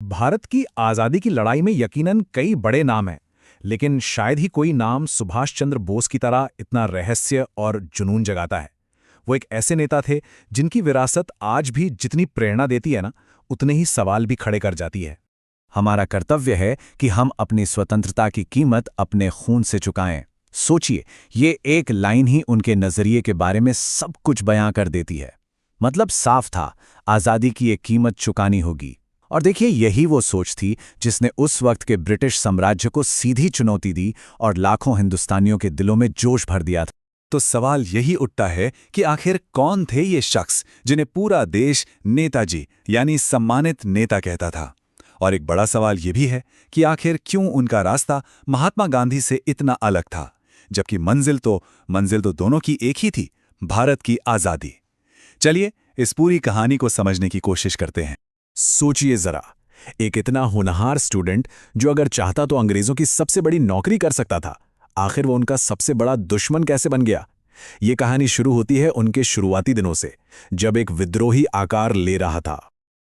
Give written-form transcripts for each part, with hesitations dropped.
भारत की आज़ादी की लड़ाई में यकीनन कई बड़े नाम हैं, लेकिन शायद ही कोई नाम सुभाष चंद्र बोस की तरह इतना रहस्य और जुनून जगाता है। वो एक ऐसे नेता थे जिनकी विरासत आज भी जितनी प्रेरणा देती है ना, उतने ही सवाल भी खड़े कर जाती है। हमारा कर्तव्य है कि हम अपनी स्वतंत्रता की कीमत अपने खून से चुकाएं। सोचिए, ये एक लाइन ही उनके नजरिए के बारे में सब कुछ बयां कर देती है। मतलब साफ था, आज़ादी की एक कीमत चुकानी होगी। और देखिए, यही वो सोच थी जिसने उस वक्त के ब्रिटिश साम्राज्य को सीधी चुनौती दी और लाखों हिंदुस्तानियों के दिलों में जोश भर दिया था। तो सवाल यही उठता है कि आखिर कौन थे ये शख्स जिन्हें पूरा देश नेताजी यानी सम्मानित नेता कहता था। और एक बड़ा सवाल ये भी है कि आखिर क्यों उनका रास्ता महात्मा गांधी से इतना अलग था, जबकि मंजिल तो दोनों की एक ही थी, भारत की आज़ादी। चलिए इस पूरी कहानी को समझने की कोशिश करते हैं। सोचिए जरा, एक इतना होनहार स्टूडेंट जो अगर चाहता तो अंग्रेजों की सबसे बड़ी नौकरी कर सकता था, आखिर वो उनका सबसे बड़ा दुश्मन कैसे बन गया। ये कहानी शुरू होती है उनके शुरुआती दिनों से, जब एक विद्रोही आकार ले रहा था।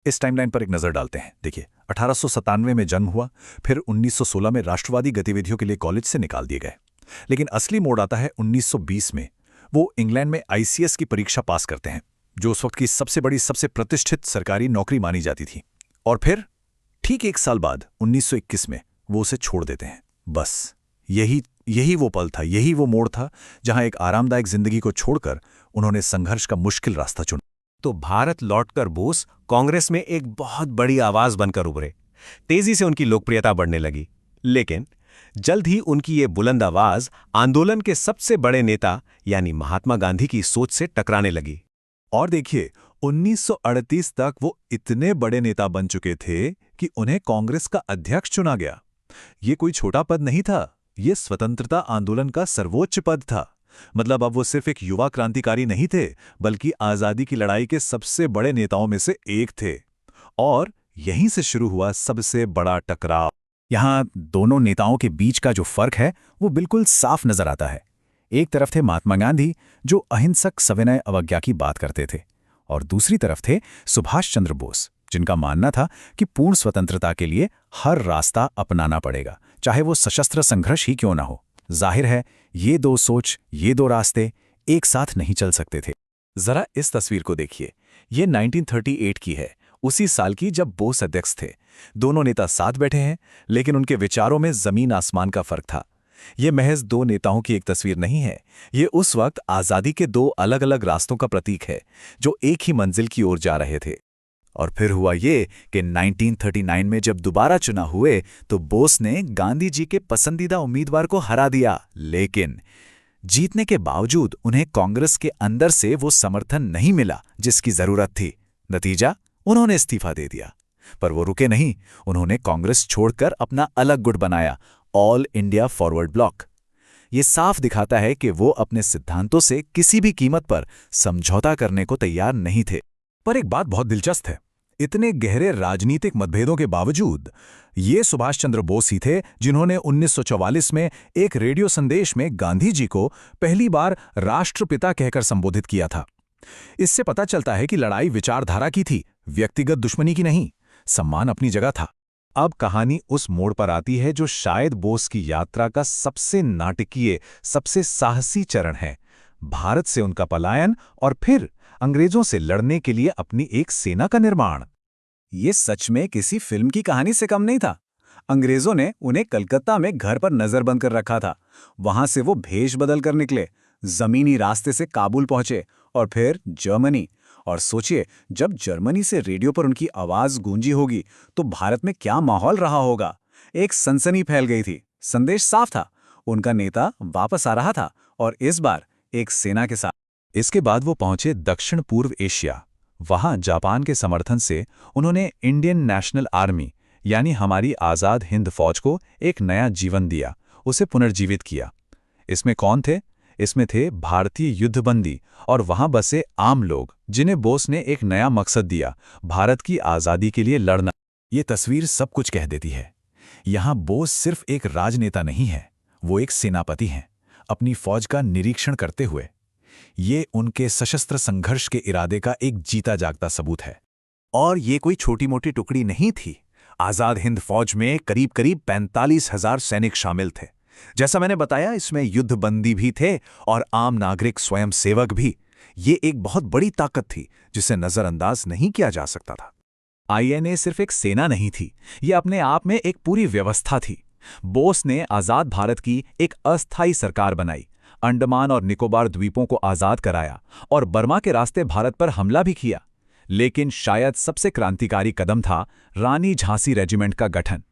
इस टाइमलाइन पर एक नजर डालते हैं। देखिए, 1897 में जन्म हुआ, फिर 1916 में राष्ट्रवादी गतिविधियों के लिए कॉलेज से निकाल दिए गए। लेकिन असली मोड़ आता है 1920 में। वो इंग्लैंड में आईसीएस की परीक्षा पास करते हैं, जो उस वक्त की सबसे बड़ी, सबसे प्रतिष्ठित सरकारी नौकरी मानी जाती थी। और फिर ठीक एक साल बाद 1921 में वो उसे छोड़ देते हैं। बस यही वो पल था, यही वो मोड़ था जहां एक आरामदायक जिंदगी को छोड़कर उन्होंने संघर्ष का मुश्किल रास्ता चुना। तो भारत लौटकर बोस कांग्रेस में एक बहुत बड़ी आवाज बनकर उभरे। तेजी से उनकी लोकप्रियता बढ़ने लगी, लेकिन जल्द ही उनकी ये बुलंद आवाज आंदोलन के सबसे बड़े नेता यानी महात्मा गांधी की सोच से टकराने लगी। और देखिए, 1938 तक वो इतने बड़े नेता बन चुके थे कि उन्हें कांग्रेस का अध्यक्ष चुना गया। ये कोई छोटा पद नहीं था, ये स्वतंत्रता आंदोलन का सर्वोच्च पद था। मतलब अब वो सिर्फ एक युवा क्रांतिकारी नहीं थे, बल्कि आजादी की लड़ाई के सबसे बड़े नेताओं में से एक थे। और यहीं से शुरू हुआ सबसे बड़ा टकराव। यहाँ दोनों नेताओं के बीच का जो फर्क है वो बिल्कुल साफ नजर आता है। एक तरफ थे महात्मा गांधी, जो अहिंसक सविनय अवज्ञा की बात करते थे, और दूसरी तरफ थे सुभाष चंद्र बोस, जिनका मानना था कि पूर्ण स्वतंत्रता के लिए हर रास्ता अपनाना पड़ेगा, चाहे वो सशस्त्र संघर्ष ही क्यों ना हो। जाहिर है, ये दो सोच, ये दो रास्ते एक साथ नहीं चल सकते थे। जरा इस तस्वीर को देखिए, ये 1938 की है, उसी साल की जब बोस अध्यक्ष थे। दोनों नेता साथ बैठे हैं, लेकिन उनके विचारों में जमीन आसमान का फर्क था। ये महज दो नेताओं की एक तस्वीर नहीं है, ये उस वक्त आजादी के दो अलग अलग रास्तों का प्रतीक है, जो एक ही मंजिल की ओर जा रहे थे। और फिर हुआ ये कि 1939 में जब दोबारा चुनाव हुए तो बोस ने गांधी जी के पसंदीदा उम्मीदवार को हरा दिया, लेकिन जीतने के बावजूद उन्हें कांग्रेस के अंदर से वो समर्थन नहीं मिला जिसकी जरूरत थी। नतीजा, उन्होंने इस्तीफा दे दिया। पर वो रुके नहीं, उन्होंने कांग्रेस छोड़कर अपना अलग गुट बनाया, ऑल इंडिया फॉरवर्ड ब्लॉक। ये साफ दिखाता है कि वो अपने सिद्धांतों से किसी भी कीमत पर समझौता करने को तैयार नहीं थे। पर एक बात बहुत दिलचस्प है, इतने गहरे राजनीतिक मतभेदों के बावजूद ये सुभाष चंद्र बोस ही थे जिन्होंने 1944 में एक रेडियो संदेश में गांधी जी को पहली बार राष्ट्रपिता कहकर संबोधित किया था। इससे पता चलता है कि लड़ाई विचारधारा की थी, व्यक्तिगत दुश्मनी की नहीं। सम्मान अपनी जगह था। अब कहानी उस मोड़ पर आती है जो शायद बोस की यात्रा का सबसे नाटकीय, सबसे साहसी चरण है। भारत से उनका पलायन और फिर अंग्रेजों से लड़ने के लिए अपनी एक सेना का निर्माण। ये सच में किसी फिल्म की कहानी से कम नहीं था। अंग्रेजों ने उन्हें कलकत्ता में घर पर नजरबंद कर रखा था। वहां से वो भेष बदल कर निकले, जमीनी रास्ते से काबुल पहुंचे और फिर जर्मनी। और सोचिए, जब जर्मनी से रेडियो पर उनकी आवाज गूंजी होगी तो भारत में क्या माहौल रहा होगा। एक सनसनी फैल गई थी। संदेश साफ था, उनका नेता वापस आ रहा था, और इस बार एक सेना के साथ। इसके बाद वो पहुंचे दक्षिण पूर्व एशिया। वहां जापान के समर्थन से उन्होंने इंडियन नेशनल आर्मी यानी हमारी आज़ाद हिंद फौज को एक नया जीवन दिया, उसे पुनर्जीवित किया। इसमें कौन थे? इसमें थे भारतीय युद्धबंदी और वहां बसे आम लोग, जिन्हें बोस ने एक नया मकसद दिया, भारत की आज़ादी के लिए लड़ना। ये तस्वीर सब कुछ कह देती है। यहां बोस सिर्फ एक राजनेता नहीं है, वो एक सेनापति हैं, अपनी फौज का निरीक्षण करते हुए। ये उनके सशस्त्र संघर्ष के इरादे का एक जीता जागता सबूत है। और ये कोई छोटी मोटी टुकड़ी नहीं थी। आजाद हिंद फौज में करीब करीब 45,000 सैनिक शामिल थे। जैसा मैंने बताया, इसमें युद्धबंदी भी थे और आम नागरिक स्वयं सेवक भी। ये एक बहुत बड़ी ताकत थी जिसे नजरअंदाज नहीं किया जा सकता था। आईएनए सिर्फ एक सेना नहीं थी, ये अपने आप में एक पूरी व्यवस्था थी। बोस ने आजाद भारत की एक अस्थायी सरकार बनाई, अंडमान और निकोबार द्वीपों को आजाद कराया और बर्मा के रास्ते भारत पर हमला भी किया। लेकिन शायद सबसे क्रांतिकारी कदम था रानी झांसी रेजिमेंट का गठन।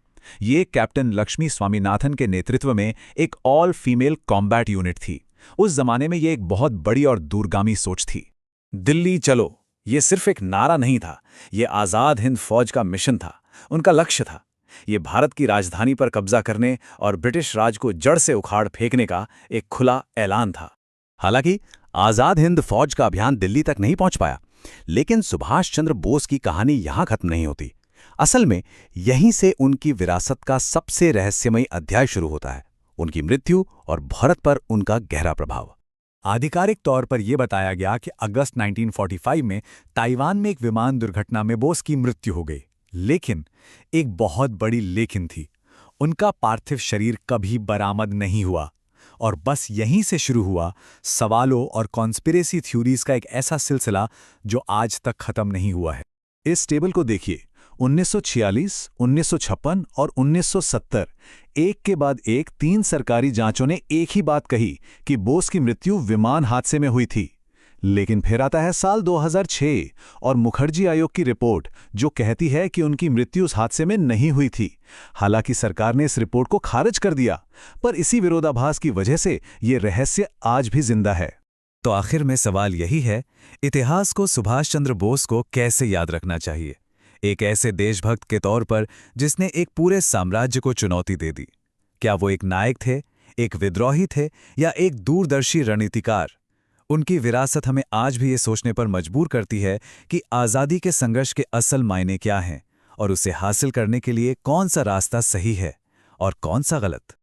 ये कैप्टन लक्ष्मी स्वामीनाथन के नेतृत्व में एक ऑल फीमेल कॉम्बैट यूनिट थी। उस जमाने में ये एक बहुत बड़ी और दूरगामी सोच थी। दिल्ली चलो, ये सिर्फ एक नारा नहीं था, ये आजाद हिंद फौज का मिशन था, उनका लक्ष्य था। ये भारत की राजधानी पर कब्जा करने और ब्रिटिश राज को जड़ से उखाड़ फेंकने का एक खुला ऐलान था। हालांकि आजाद हिंद फौज का अभियान दिल्ली तक नहीं पहुंच पाया, लेकिन सुभाष चंद्र बोस की कहानी यहां खत्म नहीं होती। असल में यहीं से उनकी विरासत का सबसे रहस्यमयी अध्याय शुरू होता है, उनकी मृत्यु और भारत पर उनका गहरा प्रभाव। आधिकारिक तौर पर यह बताया गया कि अगस्त 1945 में ताइवान में एक विमान दुर्घटना में बोस की मृत्यु हो गई। लेकिन एक बहुत बड़ी लेकिन थी, उनका पार्थिव शरीर कभी बरामद नहीं हुआ। और बस यहीं से शुरू हुआ सवालों और कॉन्स्पिरेसी थ्योरीज का एक ऐसा सिलसिला जो आज तक खत्म नहीं हुआ है। इस टेबल को देखिए, 1946, 1956 और 1970, एक के बाद एक 3 सरकारी जांचों ने एक ही बात कही कि बोस की मृत्यु विमान हादसे में हुई थी। लेकिन फिर आता है साल 2006 और मुखर्जी आयोग की रिपोर्ट जो कहती है कि उनकी मृत्यु उस हादसे में नहीं हुई थी। हालांकि सरकार ने इस रिपोर्ट को खारिज कर दिया, पर इसी विरोधाभास की वजह से ये रहस्य आज भी जिंदा है। तो आखिर में सवाल यही है, इतिहास को सुभाष चंद्र बोस को कैसे याद रखना चाहिए, एक ऐसे देशभक्त के तौर पर जिसने एक पूरे साम्राज्य को चुनौती दे दी? क्या वो एक नायक थे, एक विद्रोही थे या एक दूरदर्शी रणनीतिकार? उनकी विरासत हमें आज भी ये सोचने पर मजबूर करती है कि आज़ादी के संघर्ष के असल मायने क्या हैं और उसे हासिल करने के लिए कौन सा रास्ता सही है और कौन सा गलत।